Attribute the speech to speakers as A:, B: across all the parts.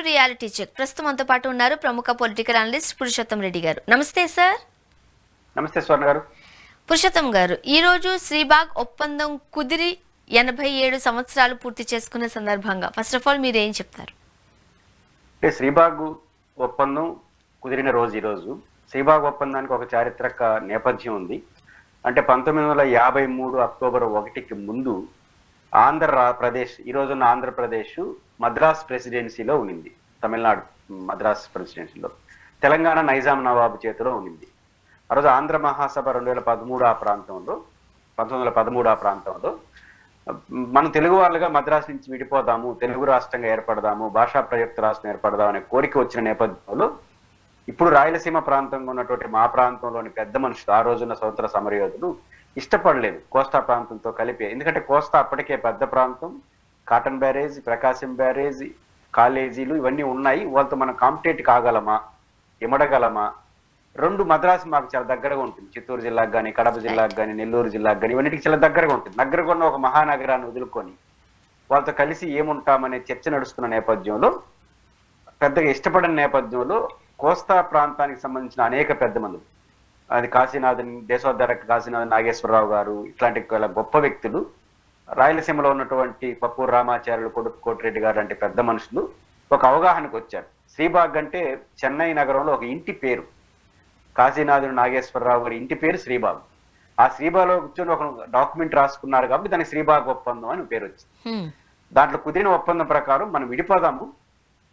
A: Reality check. ప్రస్తుతం మనతో పాటు ఉన్నారు ప్రముఖ పొలిటికల్ అనలిస్ట్ పురుషోత్తం రెడ్డి గారు. నమస్తే సార్.
B: నమస్తే స్వర్ణ గారు.
A: పురుషోత్తం గారు, ఈరోజు శ్రీబాగ్ ఒప్పందం కుదిరి 87 సంవత్సరాలు పూర్తి చేసుకున్న సందర్భంగా ఫస్ట్ ఆఫ్ ఆల్ మీరు ఏం చెప్తారు?
B: అంటే శ్రీబాగ్ ఒప్పందం కుదిరిన రోజు ఈరోజు. శ్రీబాగ్ ఒప్పందానికి ఒక చారిత్రక నేపథ్యం ఉంది. అంటే 1953 అక్టోబర్ 1కి ముందు ఆంధ్రప్రదేశ్, ఈ రోజున్న ఆంధ్రప్రదేశ్ మద్రాస్ ప్రెసిడెన్సీలో ఉన్నింది. తమిళనాడు మద్రాస్ ప్రెసిడెన్సీలో. తెలంగాణ నైజాం నవాబు చేతిలో ఉన్నింది. ఆ రోజు ఆంధ్ర మహాసభ 2013 ఆ ప్రాంతంలో, 1913 ఆ ప్రాంతంలో మనం తెలుగు వాళ్ళుగా మద్రాసు నుంచి విడిపోదాము, తెలుగు రాష్ట్రంగా ఏర్పడదాము, భాషా ప్రయుక్త రాష్ట్రం ఏర్పడదాం అనే కోరిక వచ్చిన నేపథ్యంలో ఇప్పుడు రాయలసీమ ప్రాంతంలో ఉన్నటువంటి మా ప్రాంతంలోని పెద్ద మనుషులు, ఆ రోజున్న స్వతంత్ర సమరయోధులు ఇష్టపడలేదు కోస్తా ప్రాంతంతో కలిపి. ఎందుకంటే కోస్తా అప్పటికే పెద్ద ప్రాంతం, కాటన్ బ్యారేజ్, ప్రకాశం బ్యారేజ్, కాలేజీలు ఇవన్నీ ఉన్నాయి. వాళ్ళతో మనం కాంపిటేట్ కాగలమా, ఇమడగలమా? రెండు మద్రాసు మాకు చాలా దగ్గరగా ఉంటుంది. చిత్తూరు జిల్లాకు కానీ, కడప జిల్లాకు కానీ, నెల్లూరు జిల్లాకు కానీ ఇవన్నిటికి చాలా దగ్గరగా ఉంటుంది. దగ్గరగా ఉన్న ఒక మహానగరాన్ని వదులుకొని వాళ్ళతో కలిసి ఏముంటామనే చర్చ నడుస్తున్న నేపథ్యంలో, పెద్దగా ఇష్టపడిన నేపథ్యంలో కోస్తా ప్రాంతానికి సంబంధించిన అనేక పెద్ద మంది, అది కాశీనాథన్, దేశోద్ధర కాశీనాథన్ నాగేశ్వరరావు గారు, ఇట్లాంటి గొప్ప వ్యక్తులు, రాయలసీమలో ఉన్నటువంటి పప్పూరు రామాచార్యులు, కొడుకు కోటిరెడ్డి గారు లాంటి పెద్ద మనుషులు ఒక అవగాహనకు వచ్చారు. శ్రీబాగ్ అంటే చెన్నై నగరంలో ఒక ఇంటి పేరు. కాశీనాథుడు నాగేశ్వరరావు గారి ఇంటి పేరు శ్రీబాగ్. ఆ శ్రీబాగ్లో కూర్చొని ఒక డాక్యుమెంట్ రాసుకున్నారు కాబట్టి దానికి శ్రీబాగ్ ఒప్పందం అని పేరు వచ్చింది. దాంట్లో కుదిరిన ఒప్పందం ప్రకారం మనం విడిపోదాము,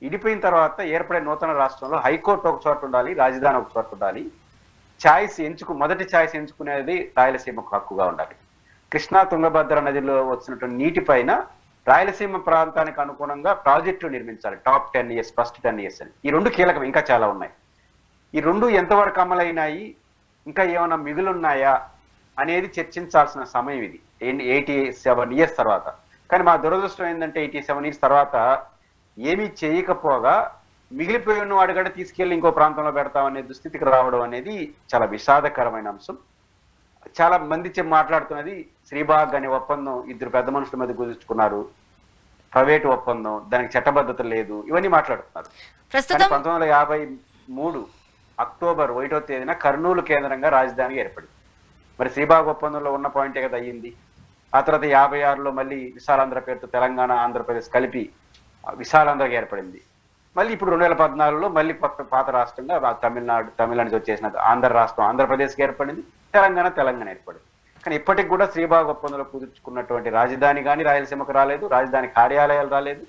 B: విడిపోయిన తర్వాత ఏర్పడే నూతన రాష్ట్రంలో హైకోర్టు ఒక చోట ఉండాలి, రాజధాని ఒక చోట ఉండాలి, మొదటి ఛాయిస్ ఎంచుకునేది రాయలసీమకు హక్కుగా ఉండాలి. కృష్ణా తుంగభద్ర నదిలో వచ్చినటువంటి నీటి పైన రాయలసీమ ప్రాంతానికి అనుగుణంగా ప్రాజెక్టులు నిర్మించాలి. టాప్ 10 years, ఫస్ట్ 10 years అని. ఈ రెండు కీలకం, ఇంకా చాలా ఉన్నాయి. ఈ రెండు ఎంతవరకు అమలైనాయి, ఇంకా ఏమైనా మిగులున్నాయా అనేది చర్చించాల్సిన సమయం ఇది 87 years తర్వాత. కానీ మా దురదృష్టం ఏంటంటే 87 years తర్వాత ఏమీ చేయకపోగా మిగిలిపోయి ఉన్న వాడు కూడా తీసుకెళ్లి ఇంకో ప్రాంతంలో పెడతామనే దుస్థితికి రావడం అనేది చాలా విషాదకరమైన అంశం. చాలా మంది మాట్లాడుతున్నది శ్రీబాగ్ అనే ఒప్పందం ఇద్దరు పెద్ద మనుషుల మీద కుదుర్చుకున్నారు, ప్రైవేటు ఒప్పందం, దానికి చట్టబద్ధత లేదు, ఇవన్నీ మాట్లాడుతున్నారు. 1953 అక్టోబర్ 1వ తేదీన కర్నూలు కేంద్రంగా రాజధానిగా ఏర్పడింది. మరి శ్రీబాగ్ ఒప్పందంలో ఉన్న పాయింటే కదా అయ్యింది. ఆ తర్వాత 56లో మళ్ళీ విశాలాంధ్ర పేరుతో తెలంగాణ, ఆంధ్రప్రదేశ్ కలిపి విశాలాంధ్రగా ఏర్పడింది. మళ్ళీ ఇప్పుడు 2014లో మళ్ళీ పాత రాష్ట్రంగా తమిళనాడు నుంచి వచ్చేసిన ఆంధ్ర రాష్ట్రం ఆంధ్రప్రదేశ్కి ఏర్పడింది, తెలంగాణ ఏర్పడింది. కానీ ఇప్పటికి కూడా శ్రీబాగ్ ఒప్పందంలో కుదుర్చుకున్నటువంటి రాజధాని కానీ రాయలసీమకు రాలేదు, రాజధాని కార్యాలయాలు రాలేదు,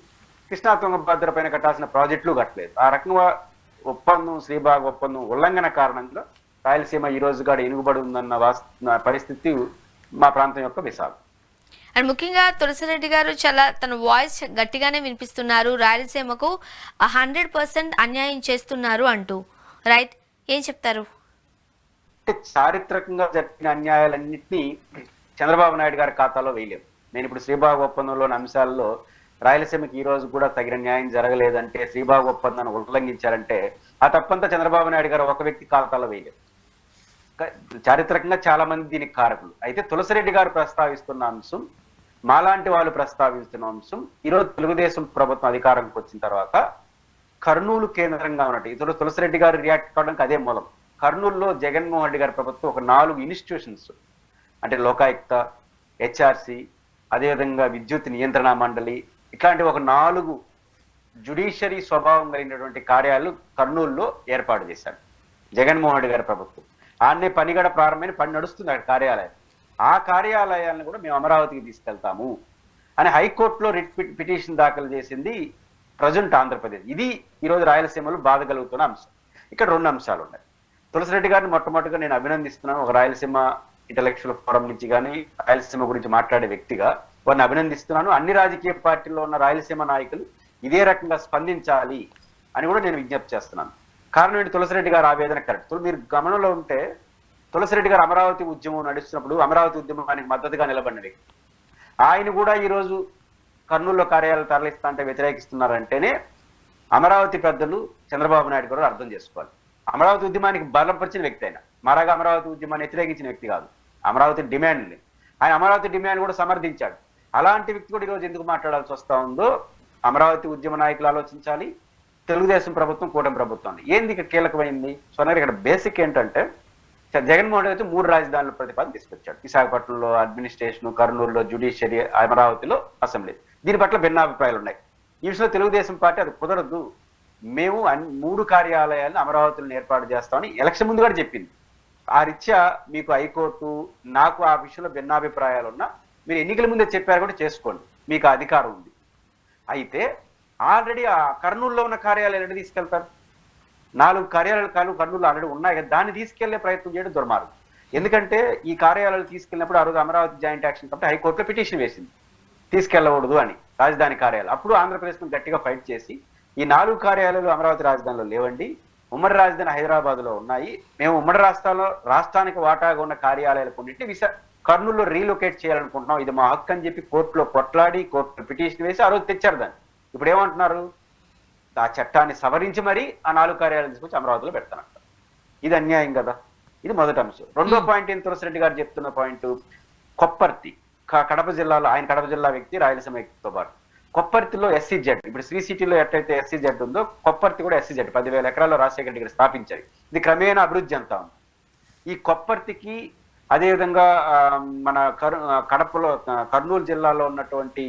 B: కృష్ణా తుంగభద్ర పైన కట్టాల్సిన ప్రాజెక్టులు కట్టలేదు. ఆ రకంగా శ్రీబాగ్ ఒప్పందం ఉల్లంఘన కారణంగా రాయలసీమ ఈ రోజు కూడా ఎనుగుబడి ఉందన్న పరిస్థితి మా ప్రాంతం యొక్క విషాదం.
A: అండ్ ముఖ్యంగా తులసిరెడ్డి గారు చాలా తన వాయిస్ గట్టిగానే వినిపిస్తున్నారు, రాయలసీమకు 100% అన్యాయం చేస్తున్నారు అంటూ. రైట్, ఏం చెప్తారు?
B: చారిత్రకంగా జరిగిన అన్యాయాలన్నింటినీ చంద్రబాబు నాయుడు గారి ఖాతాలో వేయలేము. నేను ఇప్పుడు శ్రీబాగ్ ఒప్పందంలోని అంశాల్లో రాయలసీమకి ఈ రోజు కూడా తగిన న్యాయం జరగలేదంటే, శ్రీబాగ్ ఒప్పందాన్ని ఉల్లంఘించారంటే ఆ తప్పంతా చంద్రబాబు నాయుడు గారు ఒక వ్యక్తి ఖాతాలో వేయలేము. చారిత్రకంగా చాలా మంది దీనికి కారకులు. అయితే తులసిరెడ్డి గారు ప్రస్తావిస్తున్న అంశం, మాలాంటి వాళ్ళు ప్రస్తావిస్తున్న అంశం, ఈరోజు తెలుగుదేశం ప్రభుత్వం అధికారంకి వచ్చిన తర్వాత కర్నూలు కేంద్రంగా ఉన్నట్టు ఇతరులు తులసిరెడ్డి గారు రియాక్ట్ కావడానికి అదే మూలం. కర్నూలులో జగన్మోహన్ రెడ్డి గారి ప్రభుత్వం ఒక 4 ఇన్స్టిట్యూషన్స్, అంటే లోకాయుక్త, హెచ్ఆర్సి, అదేవిధంగా విద్యుత్ నియంత్రణ మండలి, ఇట్లాంటి ఒక 4 జ్యుడిషియరీ స్వభావం కలిగినటువంటి కార్యాలయాలు కర్నూలులో ఏర్పాటు చేశారు జగన్మోహన్ రెడ్డి గారి ప్రభుత్వం. ఆడనే పని కూడా ప్రారంభమైన పని నడుస్తుంది అక్కడ కార్యాలయం. ఆ కార్యాలయాలను కూడా మేము అమరావతికి తీసుకెళ్తాము అని హైకోర్టులో రిట్ పిటిషన్ దాఖలు చేసింది ప్రజెంట్ ఆంధ్రప్రదేశ్. ఇది ఈరోజు రాయలసీమలో బాధ కలుగుతున్న అంశం. ఇక్కడ 2 అంశాలు ఉన్నాయి. తులసిరెడ్డి గారిని మొట్టమొదటిగా నేను అభినందిస్తున్నాను. ఒక రాయలసీమ ఇంటలెక్చువల్ ఫోరం నుంచి కానీ రాయలసీమ గురించి మాట్లాడే వ్యక్తిగా వారిని అభినందిస్తున్నాను. అన్ని రాజకీయ పార్టీల్లో ఉన్న రాయలసీమ నాయకులు ఇదే రకంగా స్పందించాలి అని కూడా నేను విజ్ఞప్తి చేస్తున్నాను. కారణం ఏంటి? తులసిరెడ్డి గారు ఆవేదన కరెక్ట్. మీరు గమనంలో ఉంటే తులసిరెడ్డి గారు అమరావతి ఉద్యమం నడుస్తున్నప్పుడు అమరావతి ఉద్యమానికి మద్దతుగా నిలబడిన వ్యక్తి. ఆయన కూడా ఈరోజు కర్నూలులో కార్యాలయాలు తరలిస్తా అంటే వ్యతిరేకిస్తున్నారంటేనే అమరావతి పెద్దలు చంద్రబాబు నాయుడు గారు అర్థం చేసుకోవాలి. అమరావతి ఉద్యమానికి బలపరిచిన వ్యక్తి ఆయన. మారాగా అమరావతి ఉద్యమాన్ని వ్యతిరేకించిన వ్యక్తి కాదు. అమరావతి డిమాండ్ని, ఆయన అమరావతి డిమాండ్ కూడా సమర్థించాడు. అలాంటి వ్యక్తి కూడా ఈరోజు ఎందుకు మాట్లాడాల్సి వస్తా ఉందో అమరావతి ఉద్యమ నాయకులు ఆలోచించాలి. తెలుగుదేశం ప్రభుత్వం, కూటమి ప్రభుత్వం. ఏంది ఇక్కడ కీలకమైంది సోనగారు? ఇక్కడ బేసిక్ ఏంటంటే జగన్మోహన్ రెడ్డి అయితే 3 రాజధానుల ప్రతిపాదన తీసుకొచ్చాడు. విశాఖపట్నంలో అడ్మినిస్ట్రేషన్, కర్నూలులో జ్యుడిషియరీ, అమరావతిలో అసెంబ్లీ. దీని పట్ల భిన్నాభిప్రాయాలు ఉన్నాయి. ఈ విషయంలో తెలుగుదేశం పార్టీ అది కుదరదు, మేము 3 కార్యాలయాలను అమరావతిలో ఏర్పాటు చేస్తామని ఎలక్షన్ ముందు కూడా చెప్పింది. ఆ రీత్యా మీకు హైకోర్టు, నాకు ఆ విషయంలో భిన్నాభిప్రాయాలు ఉన్నా మీరు ఎన్నికల ముందే చెప్పారు కూడా చేసుకోండి, మీకు అధికారం ఉంది. అయితే ఆల్రెడీ ఆ కర్నూలులో ఉన్న కార్యాలయాలు తీసుకెళ్తారు. 4 కార్యాలయాలు కర్నూలు ఆల్రెడీ ఉన్నాయి కదా, దాన్ని తీసుకెళ్లే ప్రయత్నం చేయడం దుర్మార్గం. ఎందుకంటే ఈ కార్యాలయాలు తీసుకెళ్ళినప్పుడు ఆ రోజు అమరావతి జాయింట్ యాక్షన్ కాబట్టి హైకోర్టులో పిటిషన్ వేసింది తీసుకెళ్లకూడదు అని రాజధాని కార్యాలయాలు. అప్పుడు ఆంధ్రప్రదేశ్ గట్టిగా ఫైట్ చేసి ఈ 4 కార్యాలయాలు అమరావతి రాజధానిలో లేవండి, ఉమ్మడి రాజధాని హైదరాబాద్ లో ఉన్నాయి, మేము ఉమ్మడి రాష్ట్రానికి వాటాగా ఉన్న కార్యాలయాలు కొన్నింటిని కర్నూలులో రీలొకేట్ చేయాలనుకుంటున్నాం, ఇది మా హక్కు అని చెప్పి కోర్టులో కొట్లాడి కోర్టులో పిటిషన్ వేసి ఆ రోజు తెచ్చారు దాన్ని. ఇప్పుడు ఏమంటున్నారు? ఆ చట్టాన్ని సవరించి మరీ ఆ 4 కార్యాలయాలు తీసుకొచ్చి అమరావతిలో పెడతానంట. ఇది అన్యాయం కదా. ఇది మొదటి అంశం. రెండో పాయింట్ ఏం తులసిరెడ్డి గారు చెప్తున్న పాయింట్, కొప్పర్తి కడప జిల్లాలో, ఆయన కడప జిల్లా వ్యక్తి, రాయలసీమ వ్యక్తితో పాటు కొప్పర్తిలో SEZ, ఇప్పుడు శ్రీ సిటీలో ఎట్లయితే SEZ ఉందో కొప్పర్తి కూడా SEZ 10,000 ఎకరాల్లో రాజశేఖర రెడ్డి గారు స్థాపించారు. ఇది క్రమేణా అభివృద్ధి అంతా ఉంది. ఈ కొప్పర్తికి అదేవిధంగా మన కడపలో కర్నూలు జిల్లాలో ఉన్నటువంటి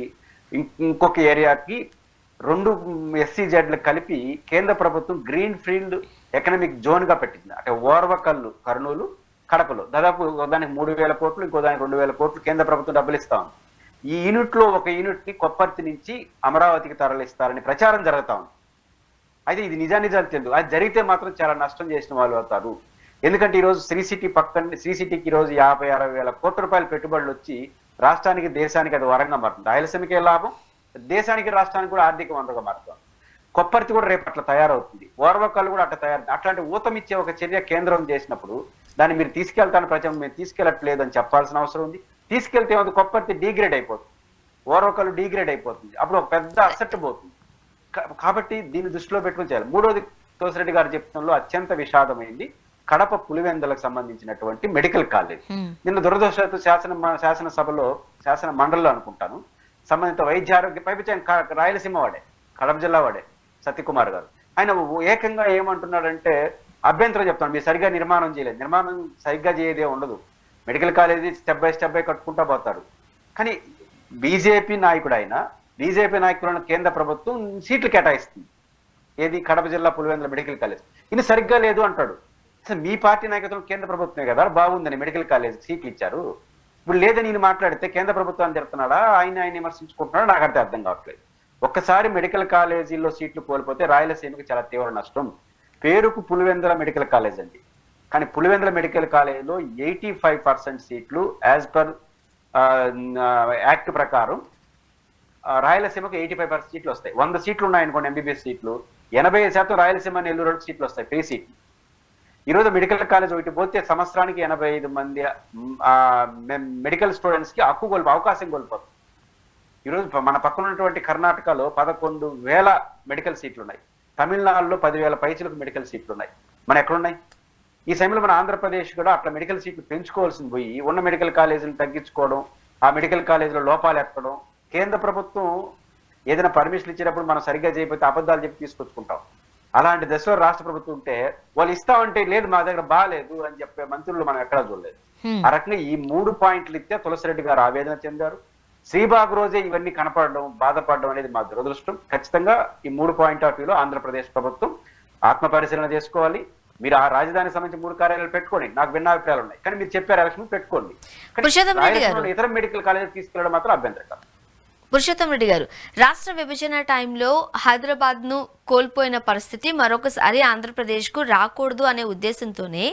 B: ఇంకొక ఏరియాకి 2 SEZలు కలిపి కేంద్ర ప్రభుత్వం గ్రీన్ ఫీల్డ్ ఎకనామిక్ జోన్ గా పెట్టింది. అంటే ఓర్వకల్లు కర్నూలు, కడపలో దాదాపు దానికి 3,000 కోట్లు, ఇంకో దానికి 2,000 కోట్లు కేంద్ర ప్రభుత్వం డబ్బులు ఇస్తా ఉంది. ఈ యూనిట్ లో ఒక యూనిట్ ని కొప్పర్తి నుంచి అమరావతికి తరలిస్తారని ప్రచారం జరుగుతా ఉంది. అయితే ఇది నిజాలు తెలియదు. అది జరిగితే మాత్రం చాలా నష్టం చేసిన వాళ్ళు అవుతారు. ఎందుకంటే ఈరోజు శ్రీ సిటీకి ఈరోజు 50-60 వేల కోట్ల రూపాయల పెట్టుబడులు వచ్చి రాష్ట్రానికి, దేశానికి అది వరంగా మారుతుంది. రాయలసీమకే లాభం, దేశానికి, రాష్ట్రానికి కూడా ఆర్థిక వనరుగా మారుతుంది. కొప్పర్తి కూడా రేపు అట్లా తయారవుతుంది, ఓర్వకల్లు కూడా అట్లా తయారవుతుంది. అట్లాంటి ఊతమిచ్చే ఒక చర్య కేంద్రం చేసినప్పుడు దాన్ని మీరు తీసుకెళ్తాను ప్రచారం, మీరు తీసుకెళ్లట్లేదు అని చెప్పాల్సిన అవసరం ఉంది. తీసుకెళ్తే ఏమవుతుంది? కొప్పర్తి డీగ్రేడ్ అయిపోతుంది, ఓర్వకల్లు డీగ్రేడ్ అయిపోతుంది, అప్పుడు ఒక పెద్ద అసెట్ పోతుంది. కాబట్టి దీన్ని దృష్టిలో పెట్టుకుని చేయాలి. మూడోది తులసిరెడ్డి గారు చెప్తున్నలో అత్యంత విషాదమైంది కడప పులివెందులకు సంబంధించినటువంటి మెడికల్ కాలేజ్. నిన్న దురదృష్టవశాత్తు శాసనసభలో, శాసన మండలిలో అనుకుంటాను, సంబంధిత వైద్య ఆరోగ్య పైపించాను రాయలసీమ వాడే, కడప జిల్లా వాడే సత్యకుమార్ గారు. ఆయన ఏకంగా ఏమంటున్నాడంటే అభ్యంతరం చెప్తాను, మీరు సరిగ్గా నిర్మాణం చేయలేదు, నిర్మాణం సరిగ్గా చేయదే ఉండదు, medical college step by step కట్టుకుంటా పోతాడు. కానీ బీజేపీ నాయకుడు ఆయన, బీజేపీ నాయకులను కేంద్ర ప్రభుత్వం సీట్లు కేటాయిస్తుంది. ఏది? కడప జిల్లా పులివెందుల మెడికల్ కాలేజ్. ఇది సరిగ్గా లేదు అంటాడు. అసలు మీ పార్టీ నాయకత్వం కేంద్ర ప్రభుత్వమే కదా బాగుందని మెడికల్ కాలేజ్ సీట్లు ఇచ్చారు. ఇప్పుడు లేదని నేను మాట్లాడితే కేంద్ర ప్రభుత్వాన్ని తిడుతున్నాడా, ఆయన విమర్శించుకుంటున్నాడా, నాకు అంటే అర్థం కావట్లేదు. ఒక్కసారి మెడికల్ కాలేజీల్లో సీట్లు కోల్పోతే రాయలసీమకి చాలా తీవ్ర నష్టం. పేరుకు పులివెందుల మెడికల్ కాలేజ్ అండి, కానీ పులివెందుల మెడికల్ కాలేజీలో 85% సీట్లు యాజ్ పర్ యాక్ట్ ప్రకారం రాయలసీమకు 85% సీట్లు వస్తాయి. 100 సీట్లు ఉన్నాయనుకోండి MBBS సీట్లు, 80% రాయలసీమ, నెల్లూరు సీట్లు వస్తాయి, ఫ్రీ సీట్లు. ఈరోజు మెడికల్ కాలేజ్ ఒకటి పోతే సంవత్సరానికి 85 మంది మెడికల్ స్టూడెంట్స్ కి అవకాశం కోల్పోతుంది. ఈరోజు మన పక్కన ఉన్నటువంటి కర్ణాటకలో 11,000 మెడికల్ సీట్లు ఉన్నాయి, తమిళనాడులో 10,000 పైచులకు మెడికల్ సీట్లు ఉన్నాయి. మన ఎక్కడున్నాయి? ఈ సమయంలో మన ఆంధ్రప్రదేశ్ కూడా అట్లా మెడికల్ సీట్లు పెంచుకోవాల్సింది పోయి ఉన్న మెడికల్ కాలేజీలు తగ్గించుకోవడం, ఆ మెడికల్ కాలేజీలో లోపాలు ఎక్కడం. కేంద్ర ప్రభుత్వం ఏదైనా పర్మిషన్ ఇచ్చేటప్పుడు మనం సరిగ్గా చేయకపోతే అబద్ధాలు చెప్పి తీసుకొచ్చుకుంటాం. అలాంటి దశలో రాష్ట్ర ప్రభుత్వం ఉంటే వాళ్ళు ఇస్తామంటే లేదు మా దగ్గర బాగాలేదు అని చెప్పే మంత్రులు మనం ఎక్కడా చూడలేదు. ఆ రకంగా ఈ 3 పాయింట్లు ఇస్తే తులసిరెడ్డి గారు ఆవేదన చెందారు. శ్రీబాగ్ రోజే ఇవన్నీ కనపడడం, బాధపడడం అనేది మా దురదృష్టం. ఖచ్చితంగా ఈ 3 పాయింట్ ఆఫ్ వ్యూలో ఆంధ్రప్రదేశ్ ప్రభుత్వం ఆత్మ పరిశీలన చేసుకోవాలి. మీరు ఆ రాజధానికి సంబంధించి 3 కార్యాలయాలు పెట్టుకోండి, నాకు భిన్నాభిప్రాయాలు ఉన్నాయి, కానీ మీరు చెప్పారు ఎలక్షన్ పెట్టుకోండి. ఇతర మెడికల్ కాలేజ్ తీసుకెళ్ళడం మాత్రం అభ్యంతరం.
A: పురుషోత్తం రెడ్డి గారు, రాష్ట్ర విభజన టైంలో హైదరాబాద్ ను కోల్పోయిన పరిస్థితి మరొకసారి ఆంధ్రప్రదేశ్ కు రాకూడదు అనే ఉద్దేశంతోనే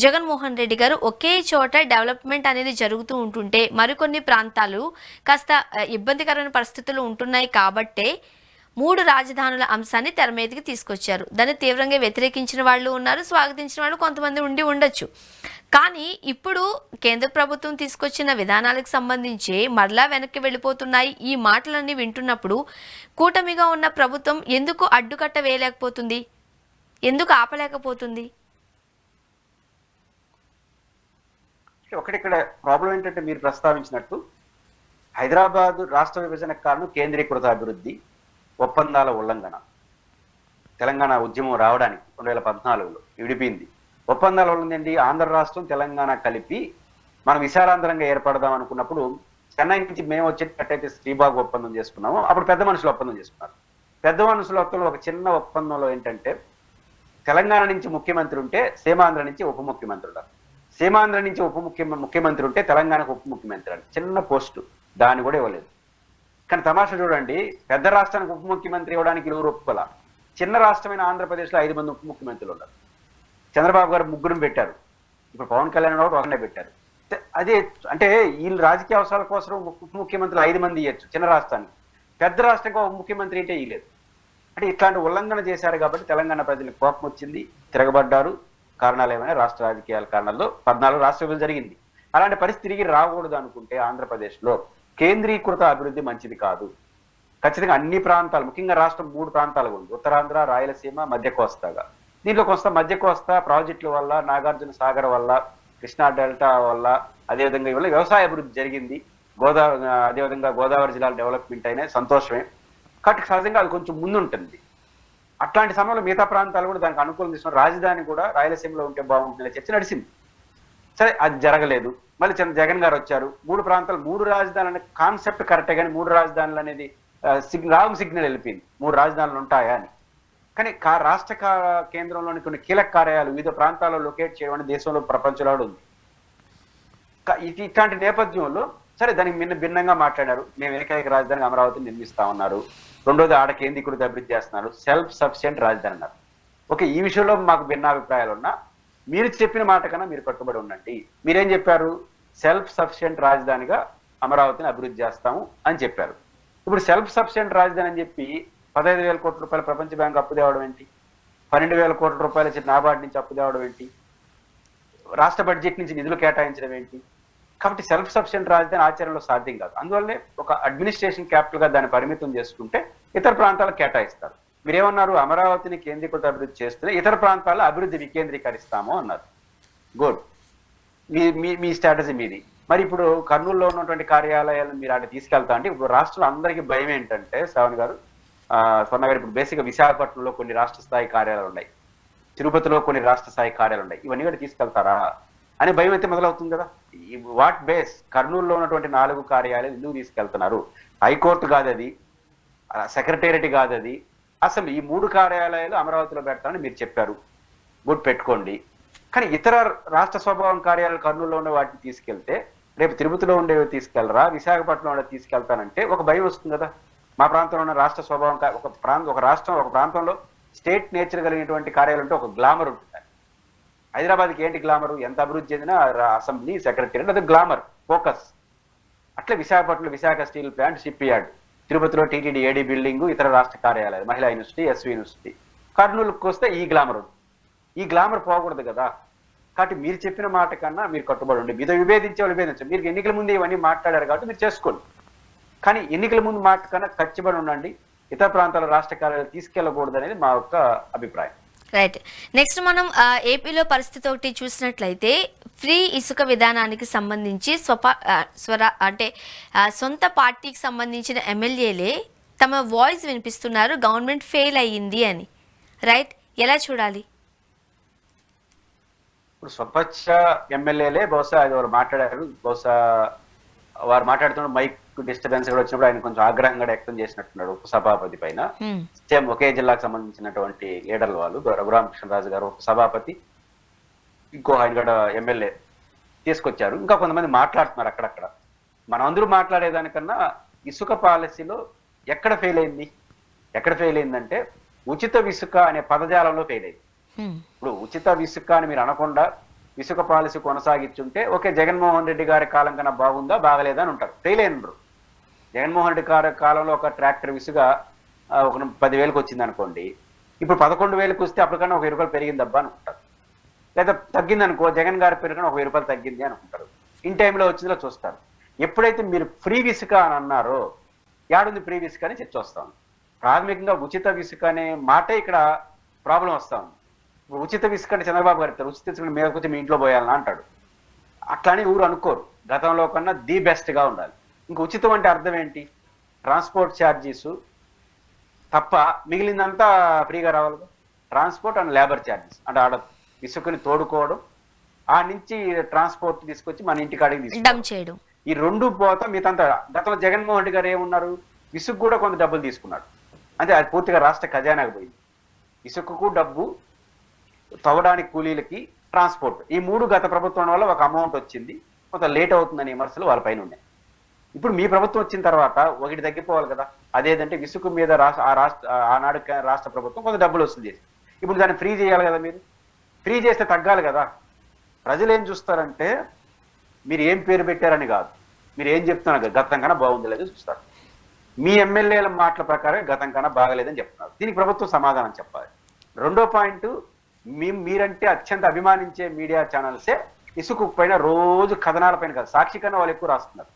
A: జగన్మోహన్ రెడ్డి గారు ఒకే చోట డెవలప్మెంట్ అనేది జరుగుతూ ఉంటుంటే మరికొన్ని ప్రాంతాలు కాస్త ఇబ్బందికరమైన పరిస్థితులు ఉంటున్నాయి కాబట్టే 3 రాజధానుల అంశాన్ని తెర మీదకి తీసుకొచ్చారు. దాన్ని తీవ్రంగా వ్యతిరేకించిన వాళ్ళు ఉన్నారు, స్వాగతించిన వాళ్ళు కొంతమంది ఉండొచ్చు. కానీ ఇప్పుడు కేంద్ర ప్రభుత్వం తీసుకొచ్చిన విధానాలకు సంబంధించి మరలా వెనక్కి వెళ్ళిపోతున్నాయి. ఈ మాటలన్నీ వింటున్నప్పుడు కూటమిగా ఉన్న ప్రభుత్వం ఎందుకు అడ్డుకట్ట వేయలేకపోతుంది, ఎందుకు ఆపలేకపోతుంది?
B: ఒకటి ఇక్కడ ప్రాబ్లం ఏంటంటే మీరు ప్రస్తావించినట్టు హైదరాబాద్ రాష్ట్ర విభజనకు కారణం కేంద్రీకృత అభివృద్ధి, ఒప్పందాల ఉల్లంఘన. తెలంగాణ ఉద్యమం రావడానికి 2014లో విడిపోయింది. ఒప్పందాల వల్ల ఏంటి, ఆంధ్ర రాష్ట్రం తెలంగాణ కలిపి మనం విశాలాంతరంగా ఏర్పడదాం అనుకున్నప్పుడు చెన్నై నుంచి మేము వచ్చేటట్టయితే శ్రీబాగ్ ఒప్పందం చేసుకున్నాము. అప్పుడు పెద్ద మనుషులు ఒప్పందం చేసుకున్నారు. పెద్ద మనుషుల ఒప్పందంలో ఒక చిన్న ఒప్పందంలో ఏంటంటే తెలంగాణ నుంచి ముఖ్యమంత్రి ఉంటే సీమాంధ్ర నుంచి ఉప ముఖ్యమంత్రి ఉంటారు, సీమాంధ్ర నుంచి ముఖ్యమంత్రి ఉంటే తెలంగాణకు ఉప ముఖ్యమంత్రి అని చిన్న పోస్టు, దాన్ని కూడా ఇవ్వలేదు. కానీ తమాషా చూడండి, పెద్ద రాష్ట్రానికి ఉప ముఖ్యమంత్రి ఇవ్వడానికి ఇరువురు ఒప్పుకోల. చిన్న రాష్ట్రమైన ఆంధ్రప్రదేశ్లో 5 మంది ఉప ముఖ్యమంత్రులు ఉన్నారు. చంద్రబాబు గారు 3 పెట్టారు, ఇప్పుడు పవన్ కళ్యాణ్ గారు ఒకనే పెట్టారు. అదే అంటే వీళ్ళు రాజకీయ అవసరాల కోసం ఉప ముఖ్యమంత్రులు 5 మంది ఇవ్వచ్చు చిన్న రాష్ట్రానికి, పెద్ద రాష్ట్రానికి ఒక ముఖ్యమంత్రి అంటే ఇవ్వలేదు. అంటే ఇట్లాంటి ఉల్లంఘన చేశారు కాబట్టి తెలంగాణ ప్రజలకు కోపం వచ్చింది, తిరగబడ్డారు. కారణాలు ఏమైనా రాష్ట్ర రాజకీయాల కారణాల్లో 14 రాష్ట్ర విభజన జరిగింది. అలాంటి పరిస్థితి తిరిగి రాకూడదు అనుకుంటే ఆంధ్రప్రదేశ్లో కేంద్రీకృత అభివృద్ధి మంచిది కాదు. ఖచ్చితంగా అన్ని ప్రాంతాలు, ముఖ్యంగా రాష్ట్రం 3 ప్రాంతాలుగా ఉంది, ఉత్తరాంధ్ర, రాయలసీమ, మధ్య కోస్తాగా. దీంట్లో కొంత మధ్య కోస్తా ప్రాజెక్టుల వల్ల, నాగార్జున సాగర్ వల్ల, కృష్ణా డెల్టా వల్ల, అదేవిధంగా ఇవాళ వ్యవసాయ అభివృద్ధి జరిగింది. అదేవిధంగా గోదావరి జిల్లాల డెవలప్మెంట్ అయినా సంతోషమే. కాబట్టి సహజంగా అది కొంచెం ముందుంటుంది. అట్లాంటి సమయంలో మిగతా ప్రాంతాలు కూడా దానికి అనుకూలం తీసుకున్నారు. రాజధాని కూడా రాయలసీమలో ఉంటే బాగుంటుందనే చర్చ నడిచింది. సరే, అది జరగలేదు. మళ్ళీ జగన్ గారు వచ్చారు. 3 ప్రాంతాలు 3 రాజధానులు అనే కాన్సెప్ట్ కరెక్టే, కానీ 3 రాజధానులు అనేది రాంగ్ సిగ్నల్ వెళ్ళిపోయింది. 3 రాజధానులు ఉంటాయా అని. కానీ రాష్ట్ర కేంద్రంలోని కొన్ని కీలక కార్యాలయాలు వివిధ ప్రాంతాల్లో లొకేట్ చేయడం అనేది దేశంలో ప్రపంచంలో ఉంది. ఇట్లాంటి నేపథ్యంలో సరే దానికి భిన్నంగా మాట్లాడారు. మేము ఏకైక రాజధాని అమరావతిని నిర్మిస్తా ఉన్నారు. రెండోది ఆడ కేంద్రీకృత అభివృద్ధి చేస్తున్నారు, సెల్ఫ్ సఫిషియెంట్ రాజధాని అన్నారు. ఓకే, ఈ విషయంలో మాకు భిన్నాభిప్రాయాలు ఉన్నా మీరు చెప్పిన మాట కన్నా మీరు కట్టుబడి ఉండండి. మీరేం చెప్పారు? సెల్ఫ్ సఫిషియెంట్ రాజధానిగా అమరావతిని అభివృద్ధి చేస్తాము అని చెప్పారు. ఇప్పుడు సెల్ఫ్ సఫిషియెంట్ రాజధాని అని చెప్పి 15,000 కోట్ల రూపాయల ప్రపంచ బ్యాంక్ అప్పు తేవడం ఏంటి? 12,000 కోట్ల రూపాయల నాబార్డు నుంచి అప్పు తేవడం ఏంటి? రాష్ట్ర బడ్జెట్ నుంచి నిధులు కేటాయించడం ఏంటి? కాబట్టి సెల్ఫ్ సఫిషియెంట్ రాజధాని ఆచరణలో సాధ్యం కాదు. అందువల్లే ఒక అడ్మినిస్ట్రేషన్ క్యాపిటల్ గా దాన్ని పరిమితం చేసుకుంటే ఇతర ప్రాంతాలకు కేటాయిస్తారు. మీరేమన్నారు? అమరావతిని కేంద్రీకృత అభివృద్ధి చేస్తూనే ఇతర ప్రాంతాల్లో అభివృద్ధి వికేంద్రీకరిస్తాము అన్నారు. గుడ్, మీ స్ట్రాటజీ మీది. మరి ఇప్పుడు కర్నూలులో ఉన్నటువంటి కార్యాలయాలను మీరు అక్కడ తీసుకెళ్తా అంటే ఇప్పుడు రాష్ట్రంలో అందరికీ భయం ఏంటంటే స్వర్ణ గారు ఇప్పుడు బేసిక్గా విశాఖపట్నంలో కొన్ని రాష్ట్ర స్థాయి కార్యాలయాలు ఉన్నాయి, తిరుపతిలో కొన్ని రాష్ట్ర స్థాయి కార్యాలయాలు ఉన్నాయి. ఇవన్నీ కూడా తీసుకెళ్తారా అనే భయం అయితే మొదలవుతుంది కదా. What base? కర్నూలులో ఉన్నటువంటి 4 కార్యాలయాలు ఎందుకు తీసుకెళ్తున్నారు? హైకోర్టు కాదు అది, సెక్రటేరియట్ కాదు అది, అసలు ఈ 3 కార్యాలయాలు అమరావతిలో పెడతామని మీరు చెప్పారు. గుడ్, పెట్టుకోండి. కానీ ఇతర రాష్ట్ర స్వభావం కార్యాలయాలు కర్నూలులో ఉన్న వాటిని తీసుకెళ్తే రేపు తిరుపతిలో ఉండేవి తీసుకెళ్లరా, విశాఖపట్నంలో ఉండేవి తీసుకెళ్తానంటే ఒక భయం వస్తుంది కదా. మా ప్రాంతంలో ఉన్న రాష్ట్ర స్వభావం ఒక ప్రాంతంలో స్టేట్ నేచర్ కలిగినటువంటి కార్యాలయం ఉంటే ఒక గ్లామర్ ఉంటుంది. హైదరాబాద్కి ఏంటి గ్లామరు? ఎంత అభివృద్ధి చెందిన అసెంబ్లీ, సెక్రటేరియట్, అది గ్లామర్ ఫోకస్. అట్లే విశాఖపట్నంలో Visakha steel plant, ship yard, తిరుపతిలో టీటీడీ ఏడీ బిల్డింగ్, ఇతర రాష్ట్ర కార్యాలయాలు, మహిళా యూనివర్సిటీ, ఎస్వి యూనివర్సిటీ. కర్నూలుకి వస్తే ఈ గ్లామర్ ఉంది. ఈ గ్లామర్ పోకూడదు కదా. కాబట్టి మీరు చెప్పిన మాట కన్నా మీరు కట్టుబడి ఉండి మీద విభేదించారు. మీరు ఎన్నికల ముందు ఇవన్నీ మాట్లాడారు కాబట్టి మీరు చేసుకోండి. కానీ ఎన్నికల ముందు మాట కన్నా కచ్చిబడి ఉండండి. ఇతర ప్రాంతాల రాష్ట్ర కార్యాలయాలు తీసుకెళ్లకూడదు అనేది మా యొక్క అభిప్రాయం.
A: రైట్. నెక్స్ట్ మనం ఏపీలో పరిస్థితి ఒకటి చూసినట్లయితే ఫ్రీ ఇసుక విధానానికి సంబంధించి సొంత పార్టీకి సంబంధించిన ఎమ్మెల్యేలే తమ వాయిస్ వినిపిస్తున్నారు, గవర్నమెంట్ ఫెయిల్ అయ్యింది అని. రైట్, ఎలా చూడాలి?
B: ఇప్పుడు స్వపక్ష ఎమ్మెల్యేలే బహుశా అది వారు మాట్లాడారు. బహుశా వారు మాట్లాడుతున్న మైక్ డిస్టర్బెన్స్ కూడా వచ్చినప్పుడు ఆయన కొంచెం ఆగ్రహంగా వ్యక్తం చేసినట్టున్నాడు ఉపసభాపతి పైన. సేమ్ ఒకే జిల్లాకు సంబంధించినటువంటి లీడర్లు వాళ్ళు, రఘురామకృష్ణరాజు గారు ఉపసభాపతి, ఇంకో ఆయన కూడా ఎమ్మెల్యే తీసుకొచ్చారు. ఇంకా కొంతమంది మాట్లాడుతున్నారు అక్కడక్కడ. మనం అందరూ మాట్లాడేదానికన్నా ఇసుక పాలసీలో ఎక్కడ ఫెయిల్ అయిందంటే ఉచిత ఇసుక అనే పదజాలంలో ఫెయిల్ అయింది. ఇప్పుడు ఉచిత ఇసుక అని మీరు అనకుండా ఇసుక పాలసీ కొనసాగించుంటే ఓకే, జగన్మోహన్ రెడ్డి గారి కాలం కన్నా బాగుందా బాగలేదా అని ఉంటారు. ఫెయిల్ అయినరు. జగన్మోహన్ రెడ్డి గారి కాలంలో ఒక ట్రాక్టర్ ఇసుక ఒక 10,000కి వచ్చింది అనుకోండి, ఇప్పుడు 11,000కి వస్తే అప్పటికన్నా ఒక 20 రూపాయలు పెరిగిందబ్బా అనుకుంటారు. లేదా తగ్గింది అనుకో, జగన్ గారి పేరు కన్నా ఒక 1000 రూపాయలు తగ్గింది అనుకుంటారు. ఇన్ టైంలో వచ్చిందో చూస్తారు. ఎప్పుడైతే మీరు ఫ్రీ ఇసుక అని అన్నారో, యాడుంది ఫ్రీ ఇసుక అని చర్చ వస్తాం. ప్రాథమికంగా ఉచిత ఇసుక అనే మాటే ఇక్కడ ప్రాబ్లం వస్తాం. ఉచిత ఇసుక అంటే చంద్రబాబు గారు ఇస్తారు, ఉచిత ఇసుక మీద వచ్చి మీ ఇంట్లో పోయాలని అంటాడు. అట్లానే ఊరు అనుకోరు. గతంలో కన్నా ది బెస్ట్గా ఉండాలి. ఇంక ఉచితం అంటే అర్థం ఏంటి? ట్రాన్స్పోర్ట్ ఛార్జీసు తప్ప మిగిలిందంతా ఫ్రీగా రావాలి. ట్రాన్స్పోర్ట్ అండ్ లేబర్ ఛార్జెస్ అంటే ఆడ ఇసుకని తోడుకోవడం, ఆ నుంచి ట్రాన్స్పోర్ట్ తీసుకొచ్చి మన ఇంటికాడికి
A: డంప్
B: తీసుకుంటాం.
A: చేయడం.
B: ఈ రెండు పోతా మిగతా గతంలో జగన్మోహన్ రెడ్డి గారు ఏమున్నారు, ఇసుక కూడా కొంత డబ్బులు తీసుకున్నాడు. అంటే అది పూర్తిగా రాష్ట్ర ఖజానాకు పోయింది. ఇసుకకు డబ్బు, తవ్వడానికి కూలీలకి, ట్రాన్స్పోర్ట్, ఈ మూడు గత ప్రభుత్వం వల్ల ఒక అమౌంట్ వచ్చింది. కొంత లేట్ అవుతుందని విమర్శలు వాళ్ళ పైన ఉన్నాయి. ఇప్పుడు మీ ప్రభుత్వం వచ్చిన తర్వాత ఒకటి తగ్గిపోవాలి కదా. అదేంటంటే ఇసుక మీద ఆనాడు రాష్ట్ర ప్రభుత్వం కొంత డబ్బులు వసూలు చేసింది. ఇప్పుడు దాన్ని ఫ్రీ చేయాలి కదా. మీరు ఫ్రీ చేస్తే తగ్గాలి కదా. ప్రజలు ఏం చూస్తారంటే మీరు ఏం పేరు పెట్టారని కాదు, మీరు ఏం చెప్తున్నారు గతం కన్నా బాగుంది లేదు చూస్తారు. మీ ఎమ్మెల్యేల మాటల ప్రకారం గతం కన్నా బాగలేదని చెప్తున్నారు. దీనికి ప్రభుత్వం సమాధానం చెప్పాలి. రెండో పాయింట్, మీరంటే అత్యంత అభిమానించే మీడియా ఛానల్సే ఇసుక పైన రోజు కథనాల పైన కాదు, సాక్షి కన్నా వాళ్ళు ఎక్కువ రాస్తున్నారు.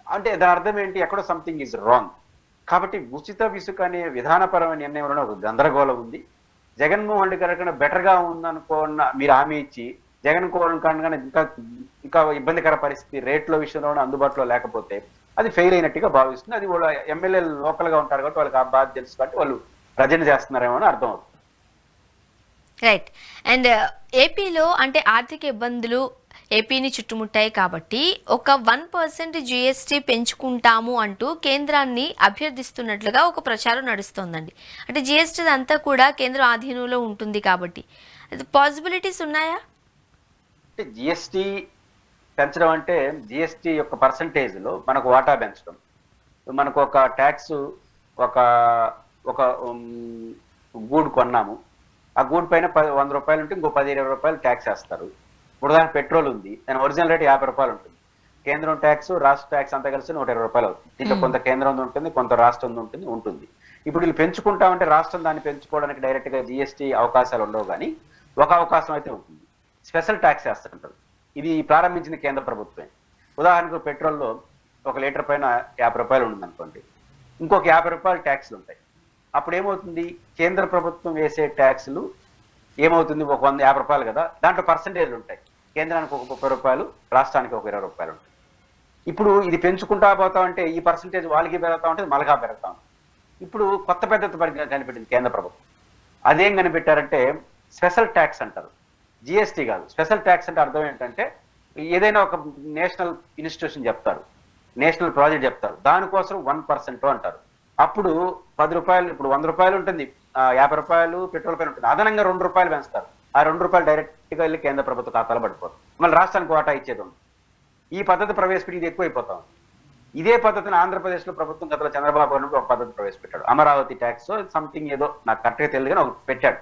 B: అంటే దాని అర్థం ఏంటి, ఎక్కడో సంథింగ్ ఈజ్ రాంగ్. కాబట్టి ఉచిత ఇసుక అనే విధానపరమైన నిర్ణయంలో ఒక గందరగోళం ఉంది. జగన్మోహన్ రెడ్డి గారి కన్నా బెటర్గా ఉందనుకున్న మీరు హామీ ఇచ్చి జగన్మోహన్ కన్నా ఇంకా ఇబ్బందికర పరిస్థితి రేట్ల విషయంలో అందుబాటులో లేకపోతే అది ఫెయిల్ అయినట్టుగా భావిస్తుంది. అది వాళ్ళ ఎమ్మెల్యేలు లోకల్ గా ఉంటారు కాబట్టి వాళ్ళకి ఆ బాధ తెలుసు కాబట్టి వాళ్ళు ప్రజెంట్ చేస్తున్నారేమో అని అర్థం అవుతుంది.
A: రైట్. అండ్ ఏపీలో అంటే ఆర్థిక ఇబ్బందులు ఏపీని చుట్టుముట్టాయి కాబట్టి ఒక 1% జిఎస్టీ పెంచుకుంటాము అంటూ కేంద్రాన్ని అభ్యర్థిస్తున్నట్లుగా ఒక ప్రచారం నడుస్తోందండి. అంటే జిఎస్టీ అంతా కూడా కేంద్రం ఆధీనంలో ఉంటుంది కాబట్టి పాసిబిలిటీస్ ఉన్నాయా?
B: అంటే జిఎస్టీ పెంచడం అంటే జిఎస్టీ యొక్క పర్సంటేజ్లో మనకు వాటా పెంచడం. మనకు ఒక ట్యాక్స్ ఒక ఒక గూడు కొన్నాము, ఆ గూడు పైన 100 రూపాయలు ఉంటే ఇంకో 10-20 రూపాయలు ట్యాక్స్ వేస్తారు. ఇప్పుడు దాని పెట్రోల్ ఉంది, దాని ఒరిజినల్ రేట్ 50 రూపాయలు ఉంటుంది. కేంద్రం ట్యాక్స్ రాష్ట్ర ట్యాక్స్ అంతా కలిసి 120 రూపాయలు అవుతుంది. దీంట్లో కొంత కేంద్రం ఉంటుంది, కొంత రాష్ట్రం ఉంటుంది. ఇప్పుడు వీళ్ళు పెంచుకుంటామంటే రాష్ట్రం దాన్ని పెంచుకోవడానికి డైరెక్ట్ గా జిఎస్టీ అవకాశాలు ఉండవు, కానీ ఒక అవకాశం అయితే ఉంటుంది, స్పెషల్ ట్యాక్స్ వేస్తుంటారు. ఇది ప్రారంభించింది కేంద్ర ప్రభుత్వమే. ఉదాహరణకు పెట్రోల్లో 1 లీటర్ పైన 50 రూపాయలు ఉంటుంది అనుకోండి, ఇంకొక 50 రూపాయలు ట్యాక్స్లు ఉంటాయి. అప్పుడు ఏమవుతుంది, కేంద్ర ప్రభుత్వం వేసే ట్యాక్స్లు ఏమవుతుంది, ఒక 150 రూపాయలు కదా, దాంట్లో పర్సంటేజ్లు ఉంటాయి. కేంద్రానికి ఒక 30 రూపాయలు, రాష్ట్రానికి ఒక 20 రూపాయలు ఉంటాయి. ఇప్పుడు ఇది పెంచుకుంటా పోతా ఉంటే ఈ పర్సంటేజ్ వాళ్ళకి పెరుగుతా ఉంటుంది, మళ్ళగా పెరుగుతా ఉంటుంది. ఇప్పుడు కొత్త పద్ధతి కనిపెట్టింది కేంద్ర ప్రభుత్వం. అదేం కనిపెట్టారంటే స్పెషల్ ట్యాక్స్ అంటారు, జిఎస్టీ కాదు. స్పెషల్ ట్యాక్స్ అంటే అర్థం ఏంటంటే ఏదైనా ఒక నేషనల్ ఇన్స్టిట్యూషన్ చెప్తారు, నేషనల్ ప్రాజెక్ట్ చెప్తారు, దానికోసం 1% అంటారు. అప్పుడు 10 రూపాయలు, ఇప్పుడు 100 రూపాయలు ఉంటుంది, 50 రూపాయలు పెట్రోల్ పైన ఉంటుంది, అదనంగా 2 రూపాయలు పెంచుతారు. ఆ 2 రూపాయలు డైరెక్ట్ గా వెళ్ళి కేంద్ర ప్రభుత్వ ఖాతాలో పడిపోతుంది, మళ్ళీ రాష్ట్రానికి వాటా ఇచ్చేది ఉంది. ఈ పద్ధతి ప్రవేశపెట్టి ఇది ఎక్కువైపోతాం. ఇదే పద్ధతిని ఆంధ్రప్రదేశ్ లో ప్రభుత్వం గతంలో చంద్రబాబు గారు ఒక పద్ధతి ప్రవేశపెట్టాడు, అమరావతి ట్యాక్స్ సంథింగ్ ఏదో నాకు కరెక్ట్గా తెలియదు కానీ ఒకటి పెట్టాడు.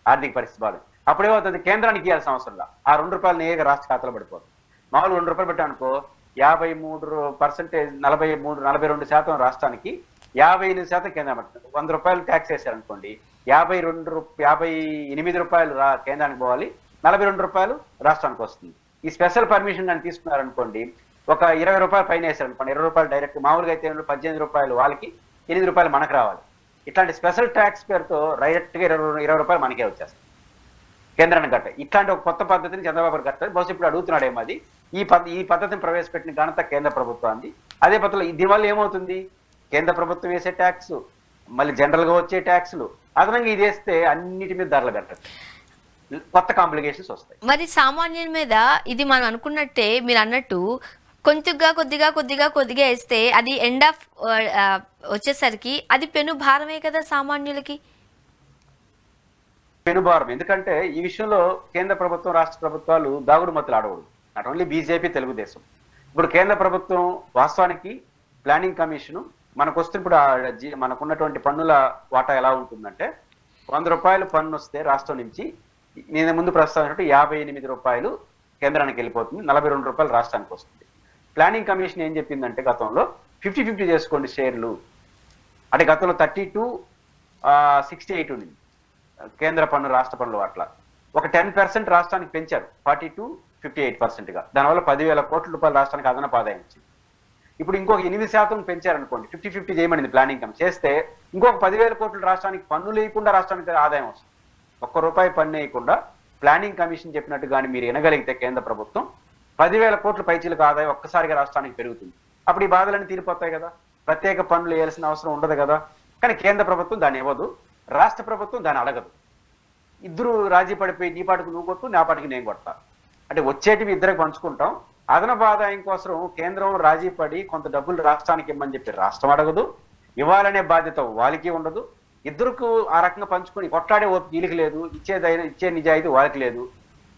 B: ఆర్థిక పరిస్థితి బాగా అప్పుడేమవుతుంది, కేంద్రానికి ఇవ్వాల్సిన అవసరంలా ఆ 2 రూపాయలు నేరుగా రాష్ట్ర ఖాతాలో పడిపోతుంది. మామూలు 2 రూపాయలు పెట్టానుకో 53%, 42% రాష్ట్రానికి, 58% కేంద్రం పడుతుంది. 100 రూపాయలు ట్యాక్స్ వేశారనుకోండి, 58 రూపాయలు కేంద్రానికి పోవాలి, 42 రూపాయలు రాష్ట్రానికి వస్తుంది. ఈ స్పెషల్ పర్మిషన్ అని తీసుకున్నారనుకోండి, ఒక 20 రూపాయలు పైన వేశారనుకోండి, 20 రూపాయలు డైరెక్ట్, మామూలుగా అయితే 18 రూపాయలు వాళ్ళకి, 8 రూపాయలు మనకు రావాలి. ఇట్లాంటి స్పెషల్ ట్యాక్స్ పేరుతో డైరెక్ట్ గా 20 రూపాయలు మనకే వచ్చేస్తాయి కేంద్రానికి గట్ట. ఇట్లాంటి ఒక కొత్త పద్ధతిని చంద్రబాబు గారు కట్టారు. బహుశా ఇప్పుడు అడుగుతున్నాడేమో అది. ఈ పద్ధతిని ప్రవేశపెట్టిన ఘనత కేంద్ర ప్రభుత్వాన్ని. అదే పద్ధతిలో దీనివల్ల ఏమవుతుంది, కేంద్ర ప్రభుత్వం వేసే ట్యాక్స్, మళ్ళీ జనరల్ గా వచ్చే ట్యాక్స్లు, అదనంగా ఇది వేస్తే అన్నిటి మీద ధరలు పెట్టచ్చు, కొత్త కాంప్లికేషన్స్ వస్తాయి.
A: మరి సామాన్యుల మీద ఇది మనం అనుకున్నట్టే మీరు అన్నట్టు కొద్దిగా వేస్తే అది ఎండ్ ఆఫ్ వచ్చేసరికి అది పెను భారమే కదా సామాన్యులకి.
B: పెనుభారం. ఎందుకంటే ఈ విషయంలో కేంద్ర ప్రభుత్వం, రాష్ట్ర ప్రభుత్వాలు దాగుడు మత్తులు ఆడకూడదు. Not only BJP, Telugu Desam. ఇప్పుడు కేంద్ర ప్రభుత్వం వాస్తవానికి ప్లానింగ్ కమిషన్ మనకు వస్తున్నప్పుడు మనకున్నటువంటి పన్నుల వాటా ఎలా ఉంటుందంటే 100 రూపాయలు పన్ను వస్తే రాష్ట్రం నుంచి, నేను ముందు ప్రస్తావించినట్టు 58 రూపాయలు కేంద్రానికి వెళ్ళిపోతుంది, 42 రూపాయలు రాష్ట్రానికి వస్తుంది. ప్లానింగ్ కమిషన్ ఏం చెప్పిందంటే గతంలో 50-50 చేసుకోండి షేర్లు. అంటే గతంలో 32-68 ఉంది కేంద్ర పన్ను రాష్ట్ర పన్నులు. అట్లా ఒక 10% రాష్ట్రానికి పెంచారు, 42-58%గా. దానివల్ల 10,000 కోట్ల రూపాయలు రాష్ట్రానికి అదనపు ఆదాయం వచ్చింది. ఇప్పుడు ఇంకొక 8% పెంచారనుకోండి, 50-50 చేయమనింది ప్లానింగ్ కమిషన్. చేస్తే ఇంకొక 10,000 కోట్ల రాష్ట్రానికి పన్ను లేకుండా రాష్ట్రానికి ఆదాయం వస్తుంది. ₹1 పన్ను వేయకుండా ప్లానింగ్ కమిషన్ చెప్పినట్టు కానీ మీరు వినగలిగితే కేంద్ర ప్రభుత్వం 10,000 కోట్ల పైచీలకు ఆదాయం ఒక్కసారిగా రాష్ట్రానికి పెరుగుతుంది. అప్పుడు ఈ బాధలన్నీ తీరిపోతాయి కదా, ప్రత్యేక పన్నులు వేయాల్సిన అవసరం ఉండదు కదా. కానీ కేంద్ర ప్రభుత్వం దాన్ని ఇవ్వదు, రాష్ట్ర ప్రభుత్వం దాన్ని అడగదు. ఇద్దరు రాజీ పడిపోయి నీ పాటికి నువ్వు కొట్టు, నా పాటికి నేను కొడతా అంటే వచ్చేటివి ఇద్దరికి పంచుకుంటాం. అదనపు ఆదాయం కోసం కేంద్రం రాజీ పడి కొంత డబ్బులు రాష్ట్రానికి ఇమ్మని చెప్పి రాష్ట్రం అడగదు, ఇవ్వాలనే బాధ్యత వాళ్ళకి ఉండదు. ఇద్దరుకు ఆ రకంగా పంచుకొని కొట్లాడే ఓపిక వీళ్ళకి లేదు, ఇచ్చే నిజాయితీ వాళ్ళకి లేదు.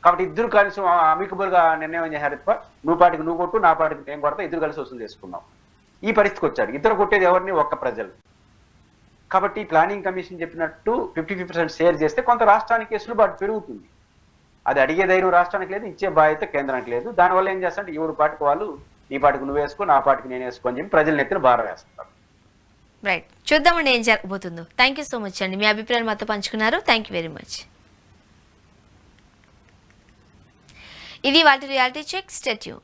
B: కాబట్టి ఇద్దరు కలిసి అమికబుల్ గా నిర్ణయం చేశారు తప్ప నువ్వు పాటికి నువ్వు కొట్టు, నా పాటికి నేను కొడతా, ఇద్దరు కలిసి వసూలు చేసుకున్నాం. ఈ పరిస్థితికి వచ్చారు. ఇద్దరు కొట్టేది ఎవరిని? ఒక్క ప్రజలు. కాబట్టి ప్లానింగ్ కమిషన్ చెప్పినట్టు 50% షేర్ చేస్తే కొంత రాష్ట్రానికి వెసులుబాటు పెరుగుతుంది. అది అడిగే ధైర్యం రాష్ట్రానికి లేదు, ఇచ్చే బాధ్యత కేంద్రానికి లేదు. దానివల్ల ఏం చేస్తారంటే ఎవరి పాటికి వాళ్ళు, నీ పాటికి నువ్వు వేసుకో, నా పాటికి నేను వేసుకో అని చెప్పి ప్రజల నెత్తిన భారం వేస్తారు.
A: రైట్, చూద్దామండి ఏం జరగబోతుందో. థ్యాంక్ యూ సో మచ్ అండి, మీ అభిప్రాయాలు మాతో పంచుకున్నారు. Thank you very much. ఇది వాటి రియాలిటీ చెక్. Stay tune.